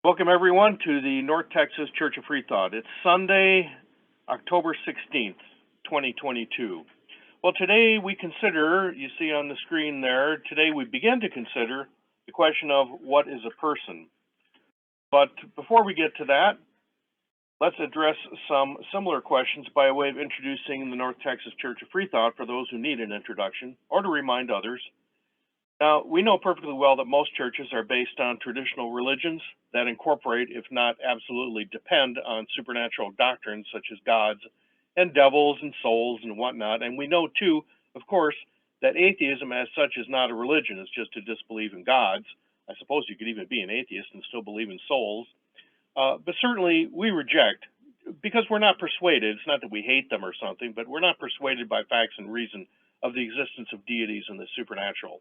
Welcome everyone to the North Texas Church of Freethought. It's Sunday, October 16th, 2022. Well, today we consider, you see on the screen there, today we begin to consider the question of what is a person. But before we get to that, let's address some similar questions by way of introducing the North Texas Church of Freethought for those who need an introduction or to remind others. Now, we know perfectly well that most churches are based on traditional religions that incorporate, if not absolutely depend on supernatural doctrines such as gods and devils and souls and whatnot. And we know too, of course, that atheism as such is not a religion. It's just to disbelieve in gods. I suppose you could even be an atheist and still believe in souls. But certainly we reject, because we're not persuaded. It's not that we hate them or something, but we're not persuaded by facts and reason of the existence of deities and the supernatural.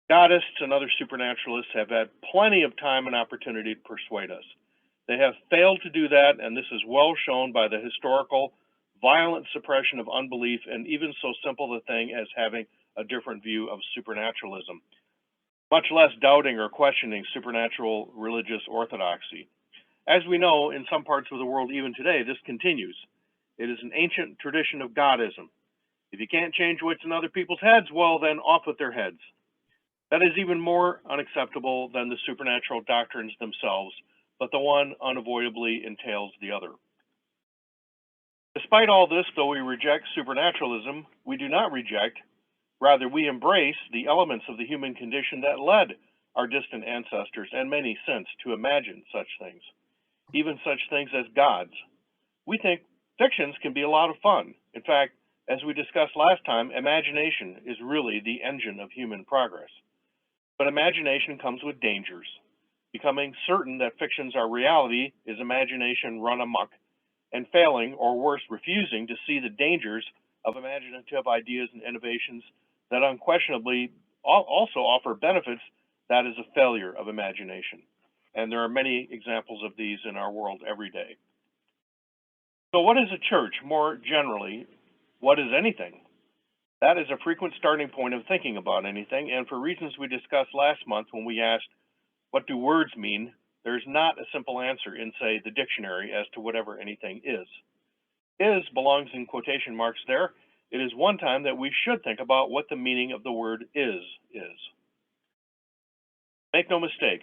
Godists and other supernaturalists have had plenty of time and opportunity to persuade us. They have failed to do that, and this is well shown by the historical, violent suppression of unbelief, and even so simple a thing as having a different view of supernaturalism, much less doubting or questioning supernatural religious orthodoxy. As we know, in some parts of the world even today, this continues. It is an ancient tradition of Godism. If you can't change what's in other people's heads, well, then off with their heads. That is even more unacceptable than the supernatural doctrines themselves, but the one unavoidably entails the other. Despite all this, though we reject supernaturalism, we do not reject, rather we embrace the elements of the human condition that led our distant ancestors and many since to imagine such things, even such things as gods. We think fictions can be a lot of fun. In fact, as we discussed last time, imagination is really the engine of human progress. But imagination comes with dangers. Becoming certain that fictions are reality is imagination run amok, and failing, or worse, refusing to see the dangers of imaginative ideas and innovations that unquestionably also offer benefits, that is a failure of imagination. And there are many examples of these in our world every day. So what is a church? More generally, what is anything? That is a frequent starting point of thinking about anything, and for reasons we discussed last month when we asked, what do words mean? There's not a simple answer in, say, the dictionary as to whatever anything is. Is belongs in quotation marks there. It is one time that we should think about what the meaning of the word is. Make no mistake,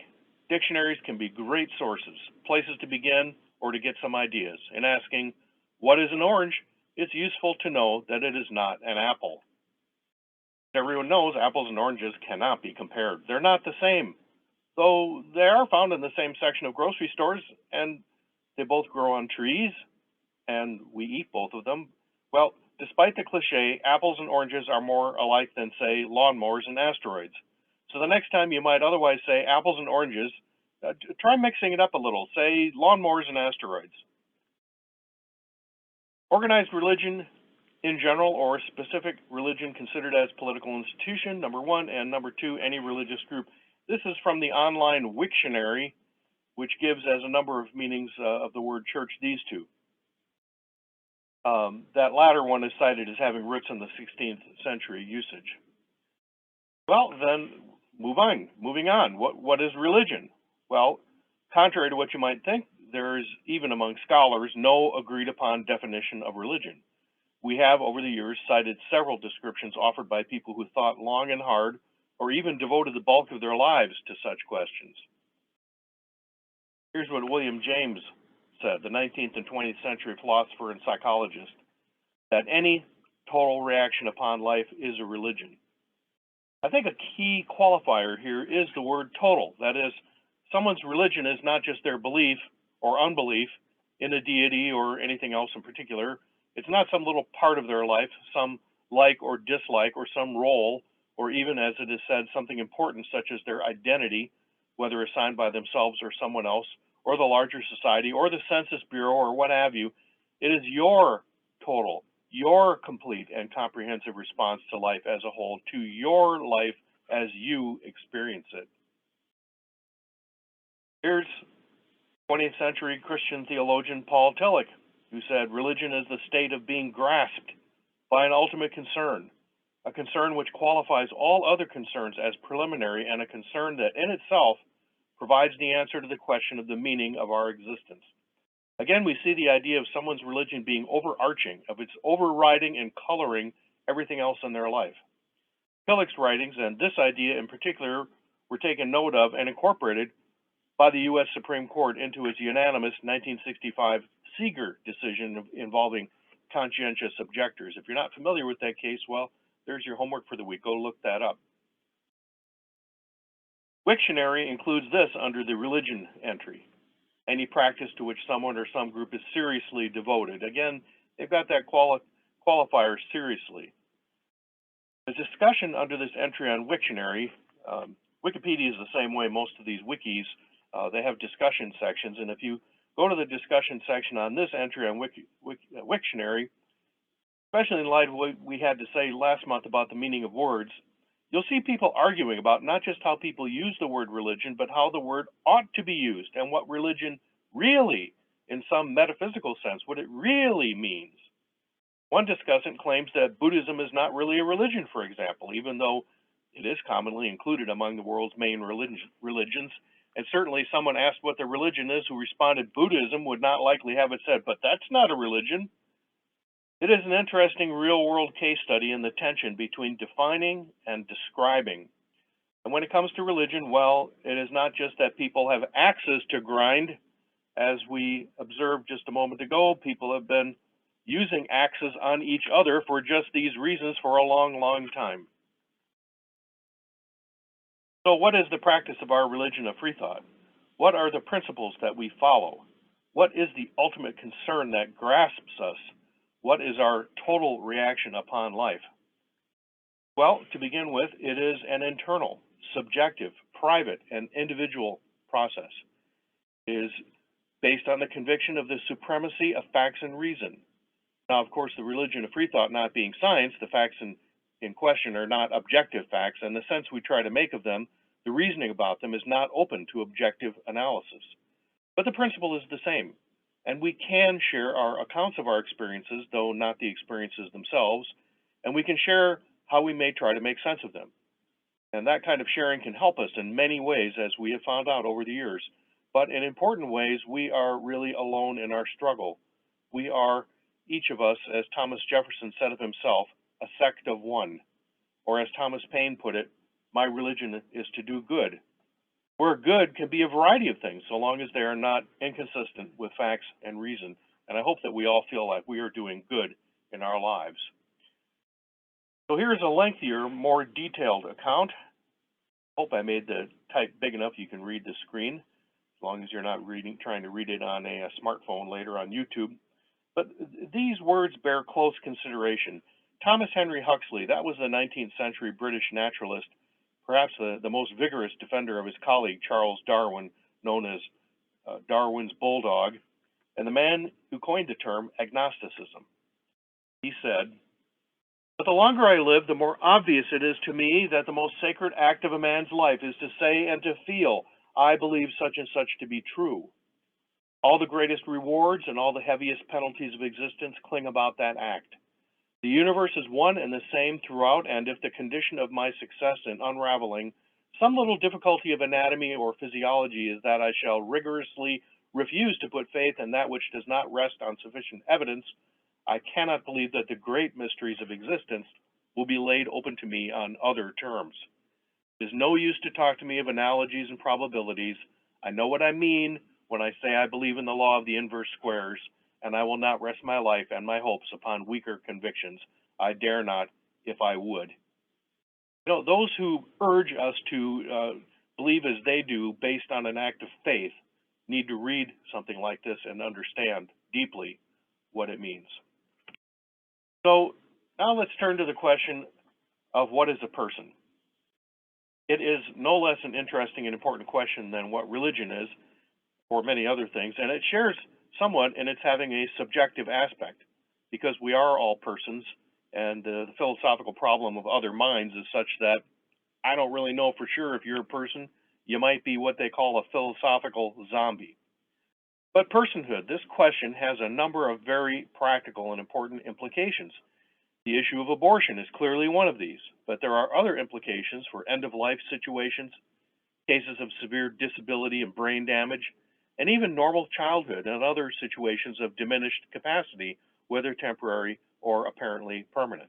dictionaries can be great sources, places to begin or to get some ideas. In asking, what is an orange? It's useful to know that it is not an apple. Everyone knows apples and oranges cannot be compared. They're not the same, though they are found in the same section of grocery stores, and they both grow on trees, and we eat both of them. Well, despite the cliche, apples and oranges are more alike than, say, lawnmowers and asteroids. So the next time you might otherwise say apples and oranges, try mixing it up a little. Say lawnmowers and asteroids. Organized religion in general, or specific religion considered as political institution, number one, and number two, any religious group. This is from the online Wiktionary, which gives as a number of meanings of the word church these two. That latter one is cited as having roots in the 16th century usage. Well, then moving on. What is religion? Well, contrary to what you might think, there is, even among scholars, no agreed upon definition of religion. We have, over the years, cited several descriptions offered by people who thought long and hard, or even devoted the bulk of their lives to such questions. Here's what William James said, the 19th and 20th century philosopher and psychologist, that any total reaction upon life is a religion. I think a key qualifier here is the word total. That is, someone's religion is not just their belief or unbelief in a deity or anything else in particular. It's not some little part of their life, some like or dislike, or some role, or even, as it is said, something important such as their identity, whether assigned by themselves or someone else, or the larger society, or the Census Bureau, or what have you. It is your total, your complete and comprehensive response to life as a whole, to your life as you experience it. Here's 20th century Christian theologian Paul Tillich, who said, religion is the state of being grasped by an ultimate concern, a concern which qualifies all other concerns as preliminary, and a concern that in itself provides the answer to the question of the meaning of our existence. Again, we see the idea of someone's religion being overarching, of its overriding and coloring everything else in their life. Tillich's writings, and this idea in particular, were taken note of and incorporated by the U.S. Supreme Court into its unanimous 1965 Seeger decision involving conscientious objectors. If you're not familiar with that case, well, there's your homework for the week. Go look that up. Wiktionary includes this under the religion entry: any practice to which someone or some group is seriously devoted. Again, they've got that qualifier, seriously. The discussion under this entry on Wiktionary, Wikipedia is the same way. Most of these wikis, they have discussion sections, and if you go to the discussion section on this entry on Wiktionary, especially in light of what we had to say last month about the meaning of words, you'll see people arguing about not just how people use the word religion, but how the word ought to be used and what religion really, in some metaphysical sense, what it really means. One discussant claims that Buddhism is not really a religion, for example, even though it is commonly included among the world's main religions. And certainly someone asked what the religion is who responded Buddhism would not likely have it said, but that's not a religion. It is an interesting real-world case study in the tension between defining and describing. And when it comes to religion, well, it is not just that people have axes to grind. As we observed just a moment ago, people have been using axes on each other for just these reasons for a long, long time. So what is the practice of our religion of Freethought? What are the principles that we follow? What is the ultimate concern that grasps us? What is our total reaction upon life? Well, to begin with, it is an internal, subjective, private, and individual process. It is based on the conviction of the supremacy of facts and reason. Now, of course, the religion of Freethought not being science, the facts in question are not objective facts, and the sense we try to make of them, the reasoning about them, is not open to objective analysis. But the principle is the same, and we can share our accounts of our experiences, though not the experiences themselves, and we can share how we may try to make sense of them. And that kind of sharing can help us in many ways, as we have found out over the years. But in important ways, we are really alone in our struggle. We are, each of us, as Thomas Jefferson said of himself, a sect of one. Or as Thomas Paine put it, my religion is to do good. Where good can be a variety of things, so long as they are not inconsistent with facts and reason. And I hope that we all feel like we are doing good in our lives. So here's a lengthier, more detailed account. Hope I made the type big enough you can read the screen, as long as you're not trying to read it on a smartphone later on YouTube. But these words bear close consideration. Thomas Henry Huxley, that was the 19th century British naturalist, perhaps the most vigorous defender of his colleague Charles Darwin, known as Darwin's bulldog, and the man who coined the term agnosticism. He said, "But the longer I live, the more obvious it is to me that the most sacred act of a man's life is to say and to feel, I believe such and such to be true. All the greatest rewards and all the heaviest penalties of existence cling about that act. The universe is one and the same throughout, and if the condition of my success in unraveling some little difficulty of anatomy or physiology is that I shall rigorously refuse to put faith in that which does not rest on sufficient evidence, I cannot believe that the great mysteries of existence will be laid open to me on other terms. It is no use to talk to me of analogies and probabilities. I know what I mean when I say I believe in the law of the inverse squares, and I will not rest my life and my hopes upon weaker convictions. I dare not, if I would." You know, those who urge us to believe as they do based on an act of faith need to read something like this and understand deeply what it means. So now let's turn to the question of what is a person. It is no less an interesting and important question than what religion is, or many other things, and it shares somewhat in its having a subjective aspect, because we are all persons, and the philosophical problem of other minds is such that I don't really know for sure if you're a person. You might be what they call a philosophical zombie. But personhood, this question has a number of very practical and important implications. The issue of abortion is clearly one of these, but there are other implications for end-of-life situations, cases of severe disability and brain damage, and even normal childhood and other situations of diminished capacity, whether temporary or apparently permanent.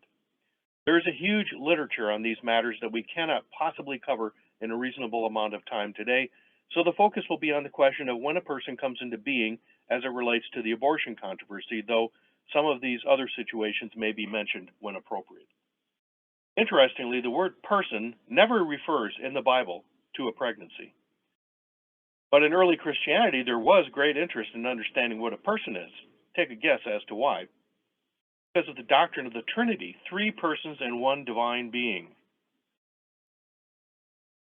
There is a huge literature on these matters that we cannot possibly cover in a reasonable amount of time today, so the focus will be on the question of when a person comes into being as it relates to the abortion controversy, though some of these other situations may be mentioned when appropriate. Interestingly, the word person never refers in the Bible to a pregnancy. But in early Christianity, there was great interest in understanding what a person is. Take a guess as to why. Because of the doctrine of the Trinity, 3 persons and 1 divine being.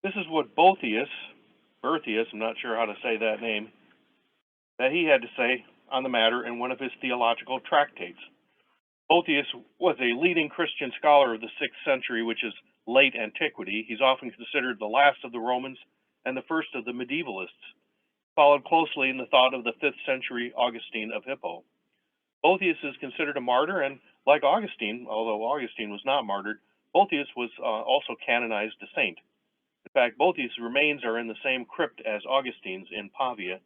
This is what Berthius, I'm not sure how to say that name, that he had to say on the matter in one of his theological tractates. Boethius was a leading Christian scholar of the 6th century, which is late antiquity. He's often considered the last of the Romans and the first of the medievalists, followed closely in the thought of the 5th century Augustine of Hippo. Boethius is considered a martyr, and like Augustine, although Augustine was not martyred, Boethius was also canonized a saint. In fact, Boethius' remains are in the same crypt as Augustine's in Pavia,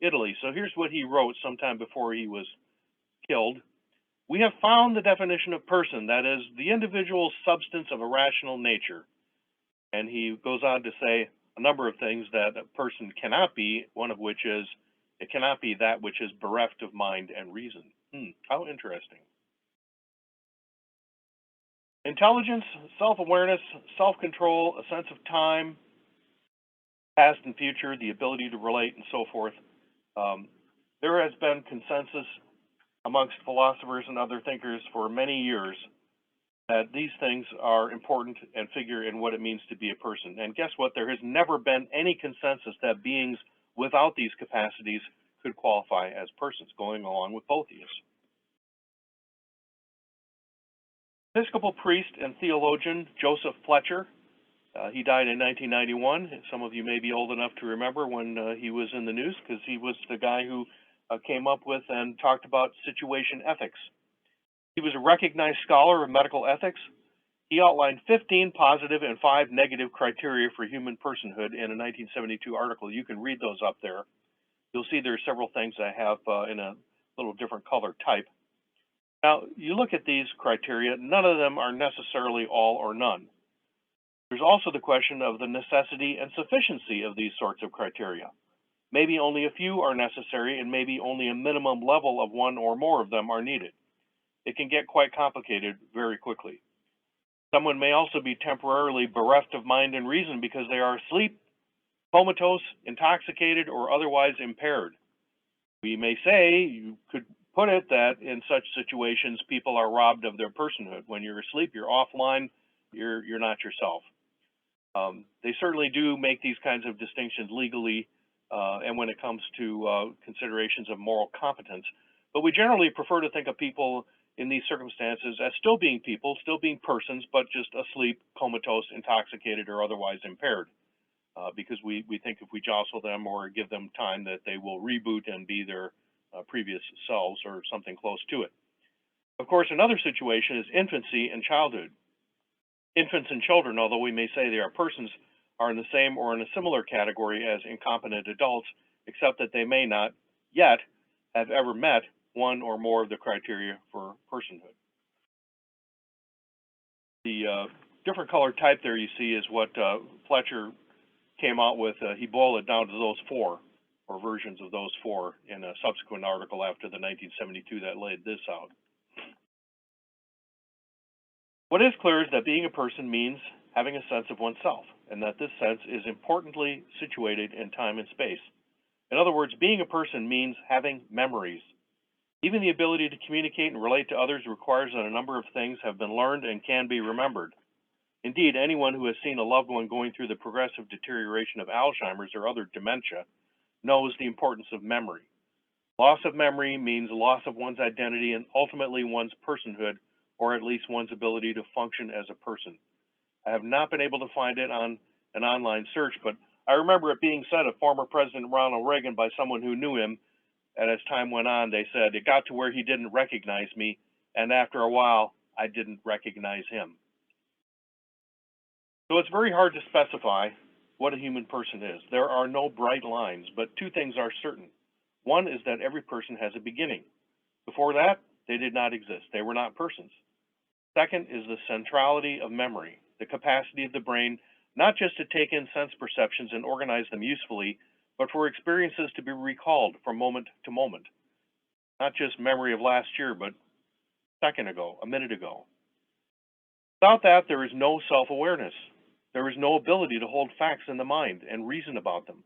Italy. So here's what he wrote sometime before he was killed. We have found the definition of person, that is, the individual substance of a rational nature. And he goes on to say a number of things that a person cannot be, one of which is it cannot be that which is bereft of mind and reason. How interesting. Intelligence, self-awareness, self-control, a sense of time, past and future, the ability to relate, and so forth. There has been consensus amongst philosophers and other thinkers for many years that these things are important and figure in what it means to be a person. And guess what? There has never been any consensus that beings without these capacities could qualify as persons, going along with Boethius. Episcopal priest and theologian Joseph Fletcher, he died in 1991. Some of you may be old enough to remember when he was in the news, because he was the guy who came up with and talked about situation ethics. He was a recognized scholar of medical ethics. He outlined 15 positive and 5 negative criteria for human personhood in a 1972 article. You can read those up there. You'll see there are several things I have in a little different color type. Now, you look at these criteria, none of them are necessarily all or none. There's also the question of the necessity and sufficiency of these sorts of criteria. Maybe only a few are necessary, and maybe only a minimum level of one or more of them are needed. It can get quite complicated very quickly. Someone may also be temporarily bereft of mind and reason because they are asleep, comatose, intoxicated, or otherwise impaired. We may say, you could put it, that in such situations, people are robbed of their personhood. When you're asleep, you're offline, you're not yourself. They certainly do make these kinds of distinctions legally and when it comes to considerations of moral competence. But we generally prefer to think of people in these circumstances as still being people, still being persons, but just asleep, comatose, intoxicated, or otherwise impaired. Because we think if we jostle them or give them time that they will reboot and be their previous selves or something close to it. Of course, another situation is infancy and childhood. Infants and children, although we may say they are persons, are in the same or in a similar category as incompetent adults, except that they may not yet have ever met one or more of the criteria for personhood. The different color type there you see is what Fletcher came out with. He boiled it down to those 4, or versions of those 4, in a subsequent article after the 1972 that laid this out. What is clear is that being a person means having a sense of oneself, and that this sense is importantly situated in time and space. In other words, being a person means having memories. Even the ability to communicate and relate to others requires that a number of things have been learned and can be remembered. Indeed, anyone who has seen a loved one going through the progressive deterioration of Alzheimer's or other dementia knows the importance of memory. Loss of memory means loss of one's identity and ultimately one's personhood, or at least one's ability to function as a person. I have not been able to find it on an online search, but I remember it being said of former President Ronald Reagan by someone who knew him, and as time went on, they said, it got to where he didn't recognize me, and after a while, I didn't recognize him. So it's very hard to specify what a human person is. There are no bright lines, but two things are certain. One is that every person has a beginning. Before that, they did not exist. They were not persons. Second is the centrality of memory, the capacity of the brain not just to take in sense perceptions and organize them usefully, but for experiences to be recalled from moment to moment. Not just memory of last year, but a second ago, a minute ago. Without that, there is no self-awareness. There is no ability to hold facts in the mind and reason about them.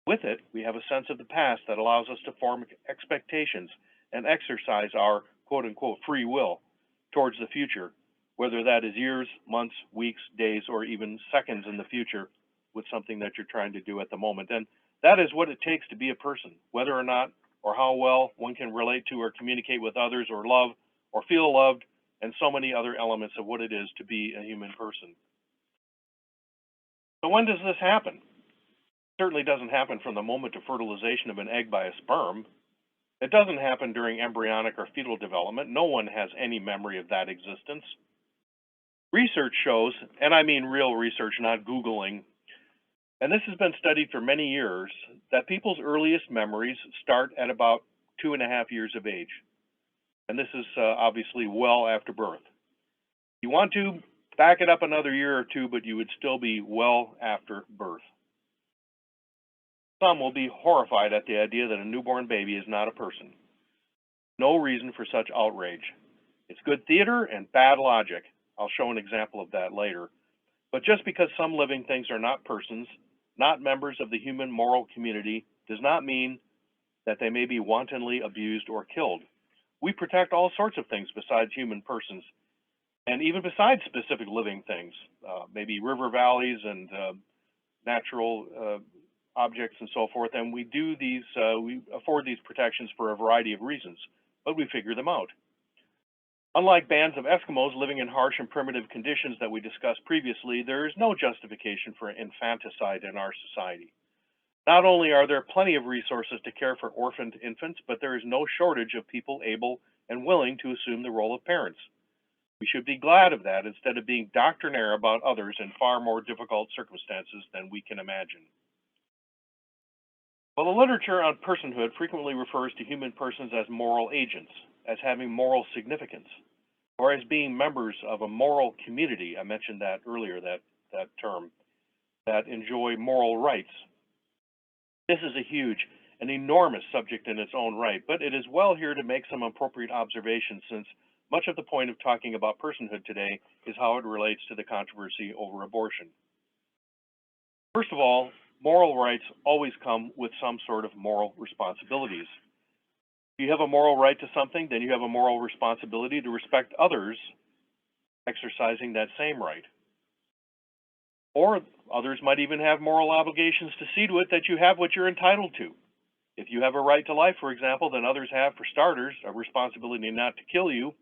With it, we have a sense of the past that allows us to form expectations and exercise our quote-unquote free will towards the future, whether that is years, months, weeks, days, or even seconds in the future with something that you're trying to do at the moment. And that is what it takes to be a person, whether or not or how well one can relate to or communicate with others or love or feel loved, and so many other elements of what it is to be a human person. So when does this happen? It certainly doesn't happen from the moment of fertilization of an egg by a sperm. It doesn't happen during embryonic or fetal development. No one has any memory of that existence. Research shows, and I mean real research, not Googling, and this has been studied for many years, that people's earliest memories start at about 2.5 years of age. And this is obviously well after birth. You want to back it up another year or two, but you would still be well after birth. Some will be horrified at the idea that a newborn baby is not a person. No reason for such outrage. It's good theater and bad logic. I'll show an example of that later. But just because some living things are not persons, not members of the human moral community, does not mean that they may be wantonly abused or killed. We protect all sorts of things besides human persons, and even besides specific living things, maybe river valleys and natural objects and so forth, and we do these, we afford these protections for a variety of reasons, but we figure them out. Unlike bands of Eskimos living in harsh and primitive conditions that we discussed previously, there is no justification for infanticide in our society. Not only are there plenty of resources to care for orphaned infants, but there is no shortage of people able and willing to assume the role of parents. We should be glad of that instead of being doctrinaire about others in far more difficult circumstances than we can imagine. Well, the literature on personhood frequently refers to human persons as moral agents, as having moral significance, or as being members of a moral community. I mentioned that earlier, that term, that enjoy moral rights. This is a huge and enormous subject in its own right, but it is well here to make some appropriate observations, since much of the point of talking about personhood today is how it relates to the controversy over abortion. First of all, moral rights always come with some sort of moral responsibilities. If you have a moral right to something, then you have a moral responsibility to respect others exercising that same right. Or others might even have moral obligations to see to it that you have what you're entitled to. If you have a right to life, for example, then others have, for starters, a responsibility not to kill you.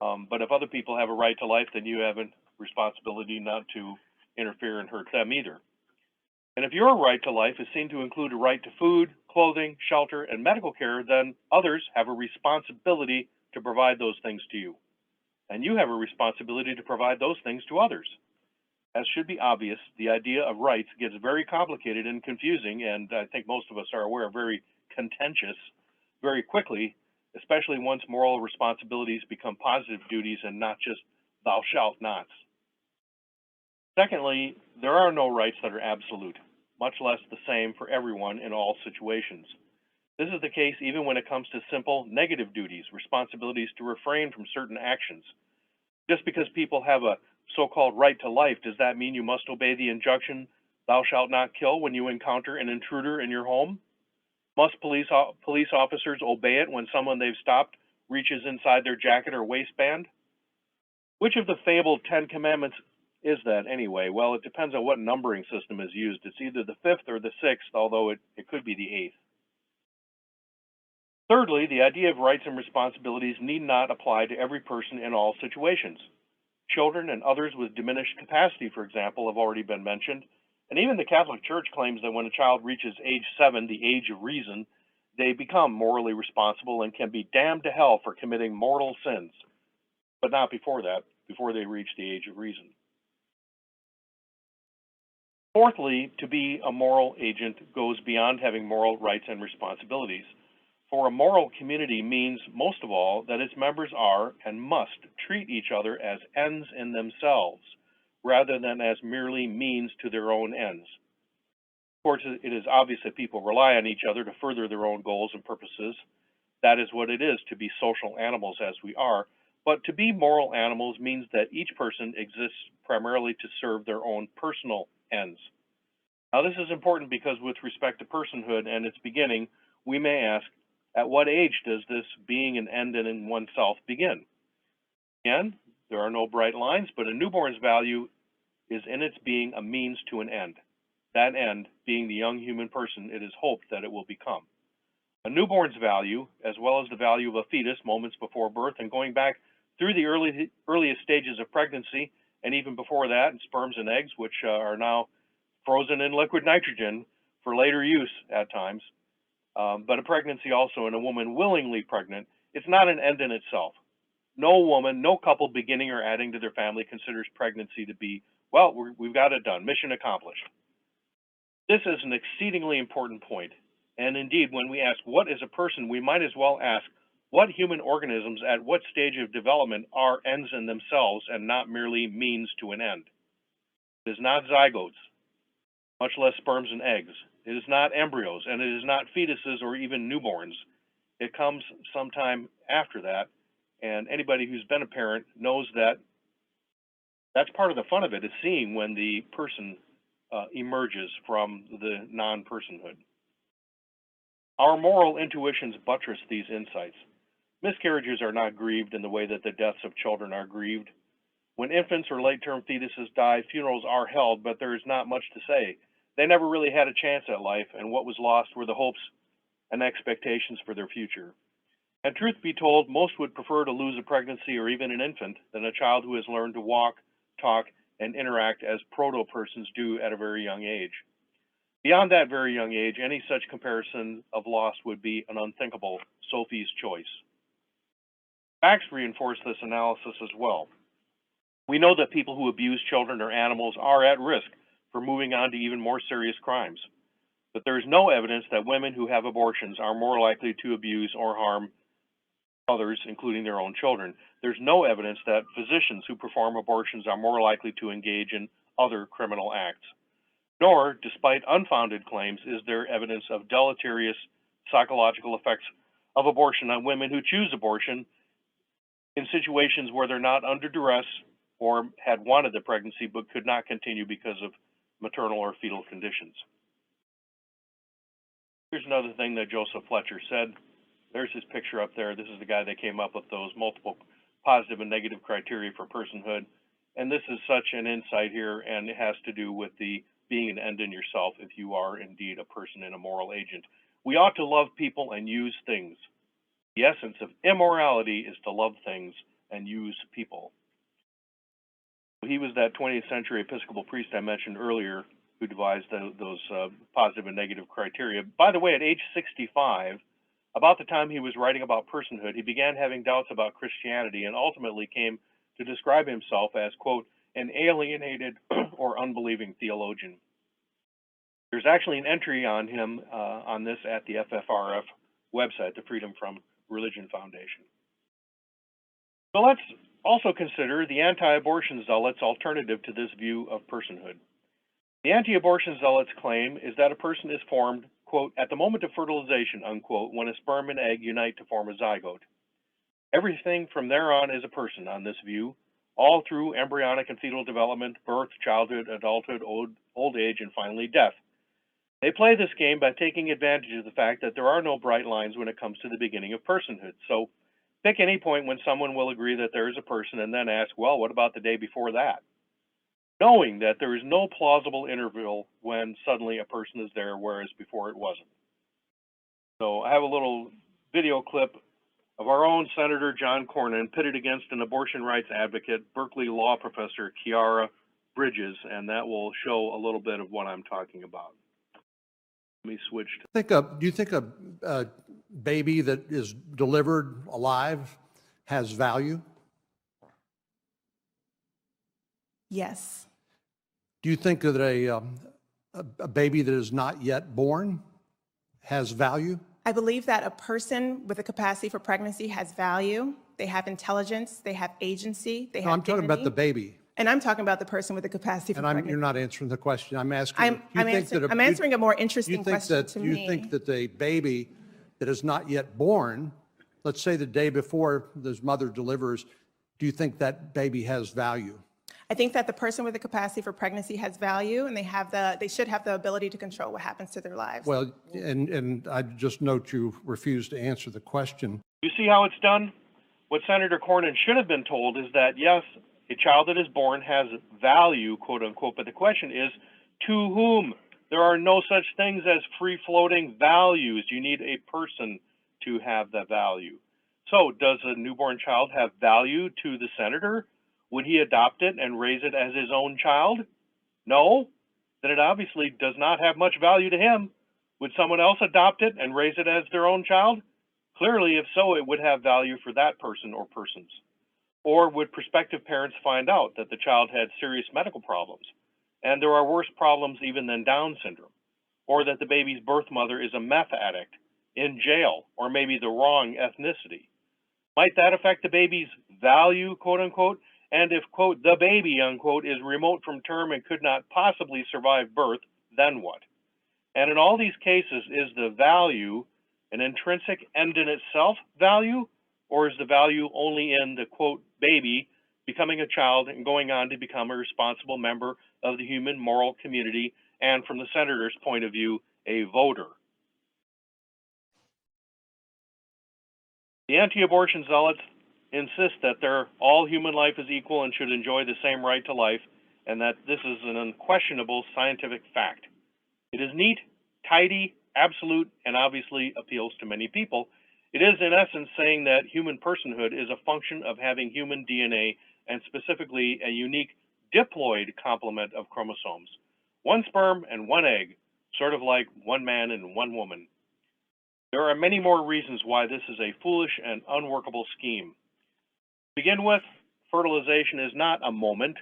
But if other people have a right to life, then you have a responsibility not to interfere and hurt them either. And if your right to life is seen to include a right to food, clothing, shelter, and medical care, then others have a responsibility to provide those things to you. And you have a responsibility to provide those things to others. As should be obvious, the idea of rights gets very complicated and confusing, and I think most of us are aware, very contentious very quickly, especially once moral responsibilities become positive duties and not just thou shalt nots. Secondly, there are no rights that are absolute, much less the same for everyone in all situations. This is the case even when it comes to simple negative duties, responsibilities to refrain from certain actions. Just because people have a so-called right to life, does that mean you must obey the injunction, thou shalt not kill, when you encounter an intruder in your home? Must police officers obey it when someone they've stopped reaches inside their jacket or waistband? Which of the fabled 10 Commandments is that anyway? Well, it depends on what numbering system is used. It's either the 5th or the 6th, although it could be the 8th. Thirdly, the idea of rights and responsibilities need not apply to every person in all situations. Children and others with diminished capacity, for example, have already been mentioned, and even the Catholic Church claims that when a child reaches age 7, the age of reason, they become morally responsible and can be damned to hell for committing mortal sins, but not before that, before they reach the age of reason. Fourthly, to be a moral agent goes beyond having moral rights and responsibilities. For a moral community means, most of all, that its members are and must treat each other as ends in themselves, rather than as merely means to their own ends. Of course, it is obvious that people rely on each other to further their own goals and purposes. That is what it is to be social animals as we are. But to be moral animals means that each person exists primarily to serve their own personal ends. Now, this is important because with respect to personhood and its beginning, we may ask, at what age does this being an end in oneself begin? Again, there are no bright lines, but a newborn's value is in its being a means to an end. That end being the young human person it is hoped that it will become. A newborn's value, as well as the value of a fetus moments before birth and going back through the earliest stages of pregnancy, and even before that, in sperms and eggs, which are now frozen in liquid nitrogen for later use at times, but a pregnancy also, and a woman willingly pregnant, it's not an end in itself. No woman, no couple beginning or adding to their family considers pregnancy to be, well, we've got it done, mission accomplished. This is an exceedingly important point. And indeed, when we ask what is a person, we might as well ask what human organisms at what stage of development are ends in themselves and not merely means to an end. It is not zygotes, much less sperms and eggs. It is not embryos, and it is not fetuses or even newborns. It comes sometime after that, and anybody who's been a parent knows that that's part of the fun of it, is seeing when the person emerges from the non-personhood. Our moral intuitions buttress these insights. Miscarriages are not grieved in the way that the deaths of children are grieved. When infants or late-term fetuses die, funerals are held, but there is not much to say. They never really had a chance at life, and what was lost were the hopes and expectations for their future. And truth be told, most would prefer to lose a pregnancy or even an infant than a child who has learned to walk, talk, and interact as proto-persons do at a very young age. Beyond that very young age, any such comparison of loss would be an unthinkable Sophie's choice. Facts reinforce this analysis as well. We know that people who abuse children or animals are at risk for moving on to even more serious crimes. But there is no evidence that women who have abortions are more likely to abuse or harm others, including their own children. There's no evidence that physicians who perform abortions are more likely to engage in other criminal acts. Nor, despite unfounded claims, is there evidence of deleterious psychological effects of abortion on women who choose abortion in situations where they're not under duress or had wanted the pregnancy but could not continue because of maternal or fetal conditions. Here's another thing that Joseph Fletcher said. There's his picture up there. This is the guy that came up with those multiple positive and negative criteria for personhood. And this is such an insight here, and it has to do with the being an end in yourself if you are indeed a person and a moral agent. We ought to love people and use things. The essence of immorality is to love things and use people. He was that 20th century Episcopal priest I mentioned earlier who devised those positive and negative criteria. By the way, at age 65, about the time he was writing about personhood, he began having doubts about Christianity and ultimately came to describe himself as, quote, an alienated or unbelieving theologian. There's actually an entry on him on this at the FFRF website, the Freedom from Religion Foundation. So let's also consider the anti-abortion zealots' alternative to this view of personhood. The anti-abortion zealots' claim is that a person is formed, quote, at the moment of fertilization, unquote, when a sperm and egg unite to form a zygote. Everything from there on is a person on this view, all through embryonic and fetal development, birth, childhood, adulthood, old age, and finally death. They play this game by taking advantage of the fact that there are no bright lines when it comes to the beginning of personhood. So pick any point when someone will agree that there is a person and then ask, well, what about the day before that? Knowing that there is no plausible interval when suddenly a person is there, whereas before it wasn't. So I have a little video clip of our own Senator John Cornyn pitted against an abortion rights advocate, Berkeley law professor Kiara Bridges, and that will show a little bit of what I'm talking about. Let me switch to... Do you think a baby that is delivered alive has value? Yes. Do you think that a baby that is not yet born has value? I believe that a person with a capacity for pregnancy has value. They have intelligence, they have agency, they No, have I'm talking about the dignity. baby. And I'm talking about the person with the capacity for And pregnancy. you're not answering the question. I'm asking. I'm answering a more interesting question to me. You think that a baby that is not yet born, let's say the day before this mother delivers, do you think that baby has value? I think that the person with the capacity for pregnancy has value, and they should have the ability to control what happens to their lives. Well, and I just note you refuse to answer the question. You see how it's done? What Senator Cornyn should have been told is that, yes, a child that is born has value, quote unquote, but the question is, to whom? There are no such things as free-floating values. You need a person to have that value. So does a newborn child have value to the senator? Would he adopt it and raise it as his own child? No? Then it obviously does not have much value to him. Would someone else adopt it and raise it as their own child? Clearly, if so, it would have value for that person or persons. Or would prospective parents find out that the child had serious medical problems, and there are worse problems even than Down syndrome, or that the baby's birth mother is a meth addict, in jail, or maybe the wrong ethnicity? Might that affect the baby's value, quote unquote? And if, quote, the baby, unquote, is remote from term and could not possibly survive birth, then what? And in all these cases, is the value an intrinsic end in itself value, or is the value only in the, quote, baby becoming a child and going on to become a responsible member of the human moral community and, from the senator's point of view, a voter? The anti-abortion zealots insist that all human life is equal and should enjoy the same right to life, and that this is an unquestionable scientific fact. It is neat, tidy, absolute, and obviously appeals to many people. It is, in essence, saying that human personhood is a function of having human DNA, and specifically a unique diploid complement of chromosomes. One sperm and one egg, sort of like one man and one woman. There are many more reasons why this is a foolish and unworkable scheme. To begin with, fertilization is not a moment.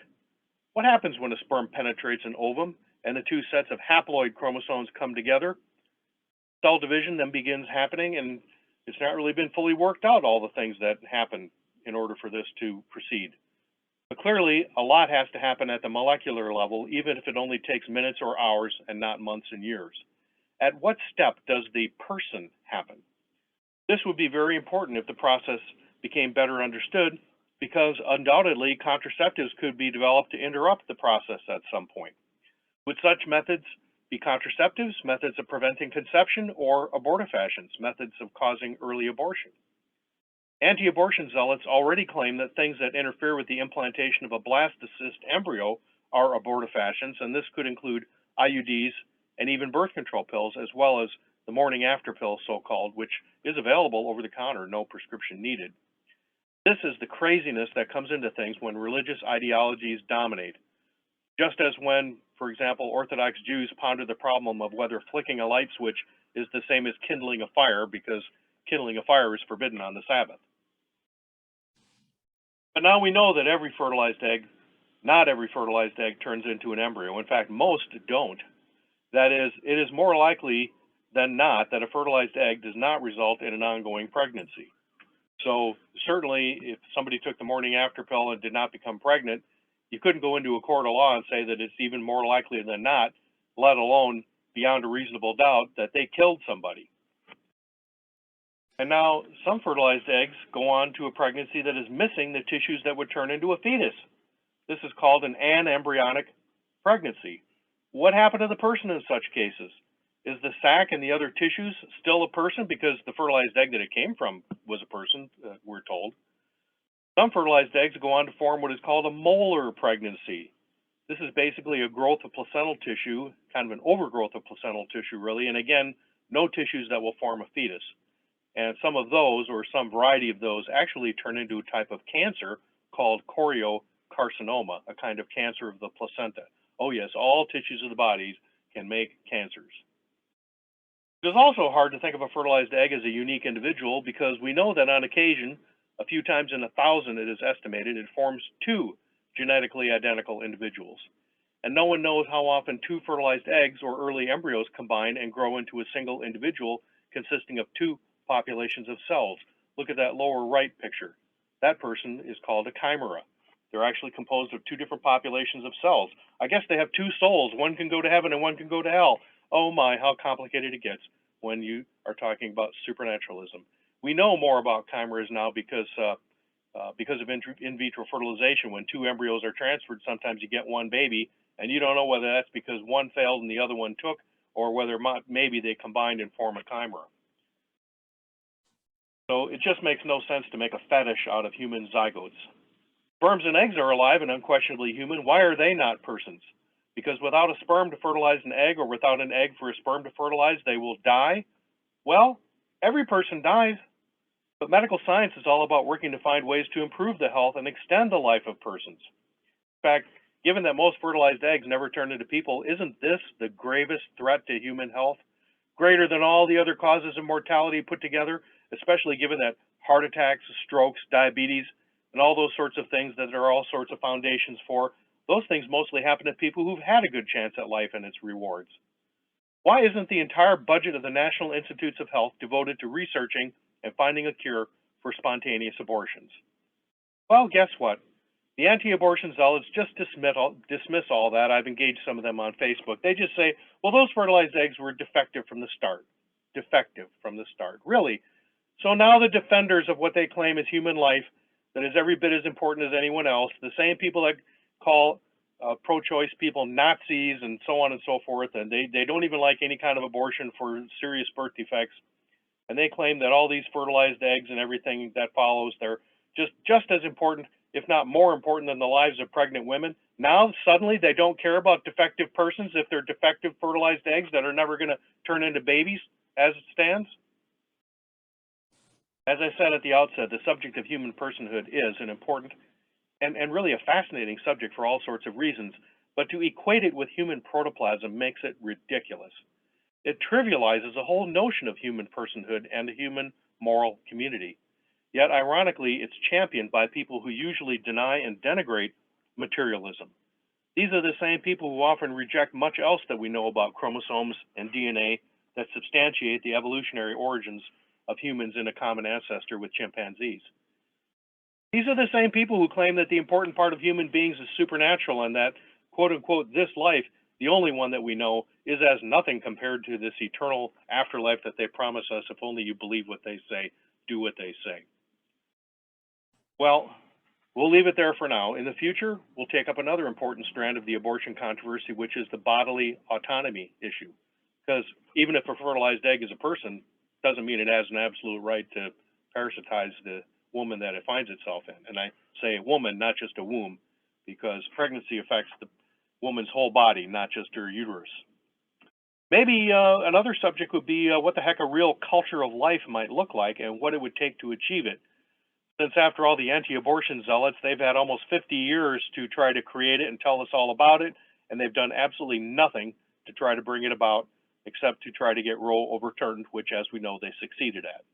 What happens when a sperm penetrates an ovum and the two sets of haploid chromosomes come together? Cell division then begins happening, and it's not really been fully worked out, all the things that happen in order for this to proceed. But clearly, a lot has to happen at the molecular level, even if it only takes minutes or hours and not months and years. At what step does the person happen? This would be very important if the process became better understood, because undoubtedly contraceptives could be developed to interrupt the process at some point. Would such methods be contraceptives, methods of preventing conception, or abortifacients, methods of causing early abortion? Anti-abortion zealots already claim that things that interfere with the implantation of a blastocyst embryo are abortifacients, and this could include IUDs and even birth control pills, as well as the morning after pill, so-called, which is available over the counter, no prescription needed. This is the craziness that comes into things when religious ideologies dominate. Just as when, for example, Orthodox Jews ponder the problem of whether flicking a light switch is the same as kindling a fire, because kindling a fire is forbidden on the Sabbath. But now we know that not every fertilized egg turns into an embryo. In fact, most don't. That is, it is more likely than not that a fertilized egg does not result in an ongoing pregnancy. So certainly, if somebody took the morning after pill and did not become pregnant, you couldn't go into a court of law and say that it's even more likely than not, let alone beyond a reasonable doubt, that they killed somebody. And now some fertilized eggs go on to a pregnancy that is missing the tissues that would turn into a fetus. This is called an anembryonic pregnancy. What happened to the person in such cases? Is the sac and the other tissues still a person because the fertilized egg that it came from was a person, we're told? Some fertilized eggs go on to form what is called a molar pregnancy. This is basically a growth of placental tissue, kind of an overgrowth of placental tissue really, and again, no tissues that will form a fetus. And some of those, or some variety of those, actually turn into a type of cancer called choriocarcinoma, a kind of cancer of the placenta. Oh yes, all tissues of the body can make cancers. It is also hard to think of a fertilized egg as a unique individual, because we know that on occasion, a few times in 1,000 it is estimated, it forms two genetically identical individuals. and no one knows how often two fertilized eggs or early embryos combine and grow into a single individual consisting of two populations of cells. Look at that lower right picture. That person is called a chimera. They're actually composed of two different populations of cells. I guess they have two souls. One can go to heaven and one can go to hell. Oh my, how complicated it gets when you are talking about supernaturalism. We know more about chimeras now because of in vitro fertilization. When two embryos are transferred, sometimes you get one baby, and you don't know whether that's because one failed and the other one took, or whether maybe they combined and form a chimera. So it just makes no sense to make a fetish out of human zygotes. Sperms and eggs are alive and unquestionably human. Why are they not persons? Because without a sperm to fertilize an egg, or without an egg for a sperm to fertilize, they will die? Well, every person dies, but medical science is all about working to find ways to improve the health and extend the life of persons. In fact, given that most fertilized eggs never turn into people, isn't this the gravest threat to human health? Greater than all the other causes of mortality put together, especially given that heart attacks, strokes, diabetes, and all those sorts of things that there are all sorts of foundations for, those things mostly happen to people who've had a good chance at life and its rewards. Why isn't the entire budget of the National Institutes of Health devoted to researching and finding a cure for spontaneous abortions? Well, guess what? The anti-abortion zealots just dismiss all that. I've engaged some of them on Facebook. They just say, well, those fertilized eggs were defective from the start. Defective from the start. Really? So now the defenders of what they claim is human life, that is every bit as important as anyone else, the same people that call pro-choice people Nazis and so on and so forth, and they don't even like any kind of abortion for serious birth defects, and they claim that all these fertilized eggs and everything that follows, they're just as important, if not more important, than the lives of pregnant women. Now suddenly they don't care about defective persons if they're defective fertilized eggs that are never going to turn into babies as it stands? As I said at the outset, the subject of human personhood is an important and really a fascinating subject for all sorts of reasons, but to equate it with human protoplasm makes it ridiculous. It trivializes the whole notion of human personhood and the human moral community. Yet, ironically, it's championed by people who usually deny and denigrate materialism. These are the same people who often reject much else that we know about chromosomes and DNA that substantiate the evolutionary origins of humans in a common ancestor with chimpanzees. These are the same people who claim that the important part of human beings is supernatural and that, quote unquote, this life, the only one that we know, is as nothing compared to this eternal afterlife that they promise us if only you believe what they say, do what they say. Well, we'll leave it there for now. In the future, we'll take up another important strand of the abortion controversy, which is the bodily autonomy issue. Because even if a fertilized egg is a person, doesn't mean it has an absolute right to parasitize the woman that it finds itself in. And I say woman, not just a womb, because pregnancy affects the woman's whole body, not just her uterus. Maybe another subject would be what the heck a real culture of life might look like and what it would take to achieve it. Since after all, the anti-abortion zealots, they've had almost 50 years to try to create it and tell us all about it, and they've done absolutely nothing to try to bring it about, except to try to get Roe overturned, which, as we know, they succeeded at.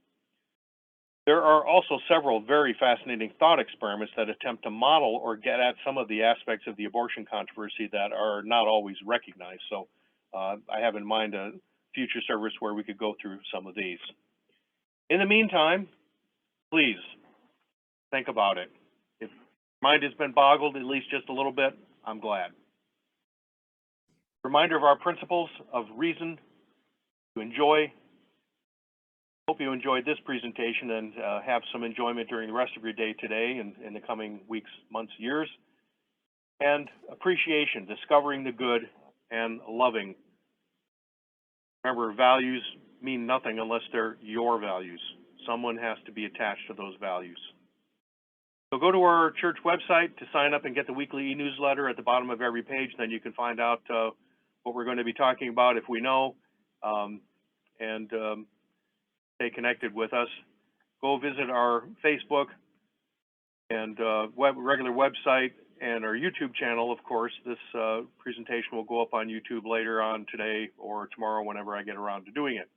There are also several very fascinating thought experiments that attempt to model or get at some of the aspects of the abortion controversy that are not always recognized. So I have in mind a future service where we could go through some of these. In the meantime, please think about it. If your mind has been boggled at least just a little bit, I'm glad. Reminder of our principles of reason, to enjoy. Hope you enjoyed this presentation and have some enjoyment during the rest of your day today and in the coming weeks, months, years. And appreciation, discovering the good and loving. Remember, values mean nothing unless they're your values. Someone has to be attached to those values. So go to our church website to sign up and get the weekly e-newsletter at the bottom of every page. Then you can find out what we're going to be talking about if we know, and stay connected with us. Go visit our Facebook and regular website and our YouTube channel, of course. This presentation will go up on YouTube later on today or tomorrow whenever I get around to doing it.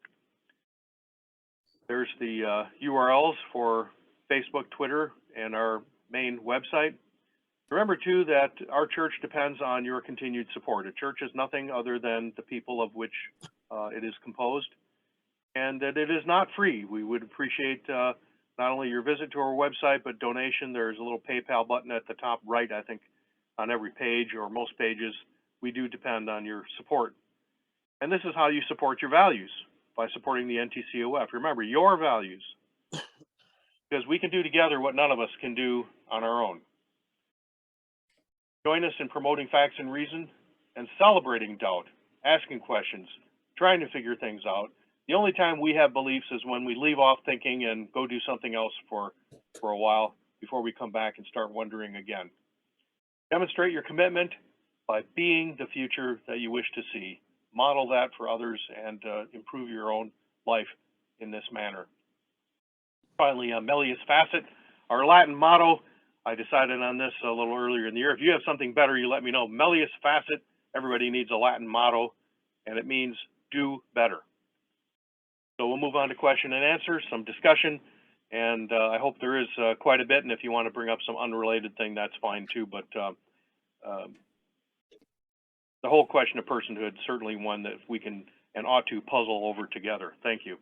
There's the URLs for Facebook, Twitter, and our main website. Remember, too, that our church depends on your continued support. A church is nothing other than the people of which it is composed, and that it is not free. We would appreciate not only your visit to our website, but donation. There's a little PayPal button at the top right, I think, on every page or most pages. We do depend on your support. And this is how you support your values, by supporting the NTCOF. Remember, your values, because we can do together what none of us can do on our own. Join us in promoting facts and reason and celebrating doubt, asking questions, trying to figure things out. The only time we have beliefs is when we leave off thinking and go do something else for a while before we come back and start wondering again. Demonstrate your commitment by being the future that you wish to see. Model that for others and improve your own life in this manner. Finally, Melius Facet, our Latin motto. I decided on this a little earlier in the year. If you have something better, you let me know. Melius Facet, everybody needs a Latin motto, and it means do better. So we'll move on to question and answer, some discussion, and I hope there is quite a bit, and if you want to bring up some unrelated thing, that's fine too, but the whole question of personhood, certainly one that we can and ought to puzzle over together. Thank you.